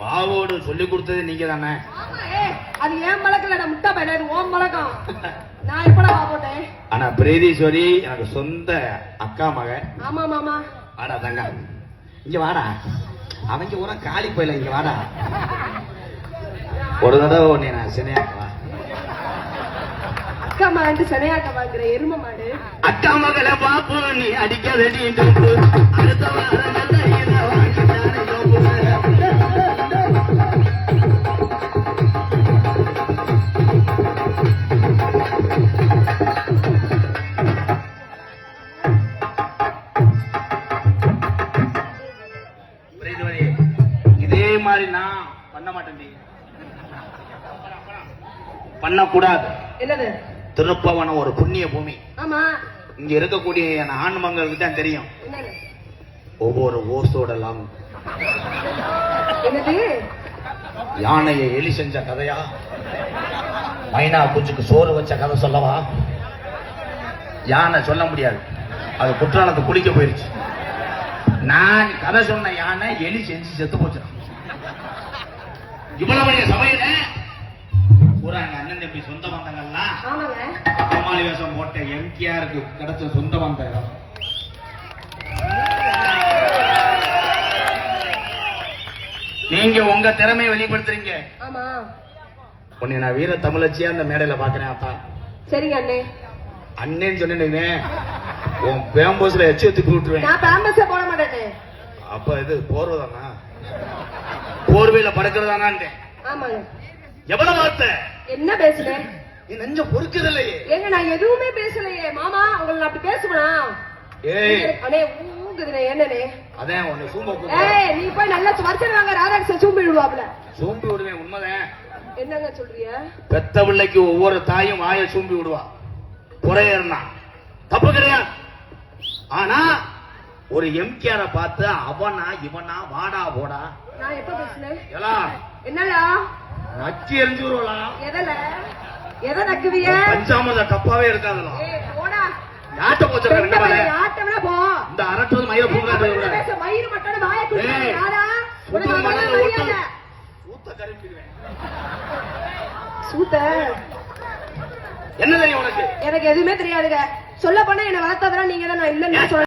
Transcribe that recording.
வாவோடு சொல்லி கொடுத்தது நீங்க தானே? அது ஏன் பழக்கல, முட்டை பையன், இது ஓம் பழக்கம். நான் எப்படா வா போட்டேன்? ஆனா பிரீதீஸ்வரி எனக்கு சொந்த அக்கா மக. ஆமா மாமா. வாடா தங்க, இங்க வாடா. அவங்க ஊரா காலி போயில, இங்க வாடா. ஒரு தடவை உன்னை நான் சினையாக்கவா? அக்கா மகன் சினையாக்க வாங்குற எரும மாடு. அக்கா மகளை பாப்பு நீ அடிக்காதடி அடுத்த வாரம் இதே மாதிரி நான் பண்ண மாட்டேன், பண்ணக்கூடாது. என்னது? திருப்பவனம் ஒரு புண்ணிய பூமி. ஆமா. இங்க இருக்கக்கூடிய ஆண் மங்களுக்கு தான் தெரியும் என்னது ஒவ்வொரு ஓசோடலாம். என்னது? யானையை எலி செஞ்ச கதையா, மைனா பூச்சிக்கு சோறு வச்ச கதை சொல்லவா? யானை சொல்ல முடியாது, அது குற்றாலத்தை குளிக்க போயிருச்சு. நான் கதை சொன்ன யானை எலி செஞ்சு செத்து போச்சு. இவ்வளவு பெரிய சபையில ஒரு அண்ணன் தம்பி சொந்த பந்தங்கள்லாம் கோமாளி வேஷம் போட்ட எம்கேஆருக்கு கிடைச்ச சொந்த பந்தம். நீங்க உங்க திறமையை வெளிப்படுத்துறீங்க. ஆமா. உன்னை நான் வீர தமிழச்சியா அந்த மேடையில பாக்குறேன். அப்பா சரிங்க அண்ணே. அண்ணேன்னு சொன்னேன், உன் பேம்பஸ்ல எச்சு துப்பி விட்டுருவேன். நான் பேம்பஸே போட மாட்டேன். அப்ப இது போர்வதானா? போர்வையில படுக்கிறதானான். ஆமாங்க. எவ்வளவு வார்த்தை என்ன பேசுறேன்? நீ நெஞ்ச பொறுக்குதில்லையே. ஏங்க நான் எதுவுமே பேசலையே மாமா. உங்களை அப்படி பேசுவனா? ஏய் அண்ணே ஊங்குதுனே என்னனே? அதான் உன்னை சூம்ப கூப்பிடு. ஏய் நீ போய் நல்லா வர்ச்சன வாங்க, ராதாகிருஷ்ணன் சூம்பி விடுவாப்ல. சூம்பி விடுவேன், உண்மைதான். என்னங்க சொல்றீங்க? பெத்த பிள்ளைக்கு ஒவ்வொரு தாயும் வாயை சூம்பி விடுவா, புறையேறினா தப்பு கிடையாது. ஆனா ஒரு எம்கேஆரை பார்த்து அவனா இவனா வாடா போடா. நான் எப்ப பேசுனேன்? என்னடா நக்கி எரிஞ்சு வருவலாம். எதல எதை நக்குவிய? பஞ்சாமத டப்பாவே இருக்காதுலாம். போடா. யாட்ட போச்சு யாட்டவனா போ. இந்த அரட்டது மயிர பூங்கா பேச மயிர மட்டும் வாயை குடிச்சு யாரா? உனக்கு மனல சூத்த கறிப்பிடுவேன். சூத்த என்ன தெரியும் உனக்கு? எனக்கு எதுவுமே தெரியாதுங்க. சொல்ல போனா என்ன வளர்த்ததெல்லாம் நீங்க தான். நான் இல்லன்னு சொல்ல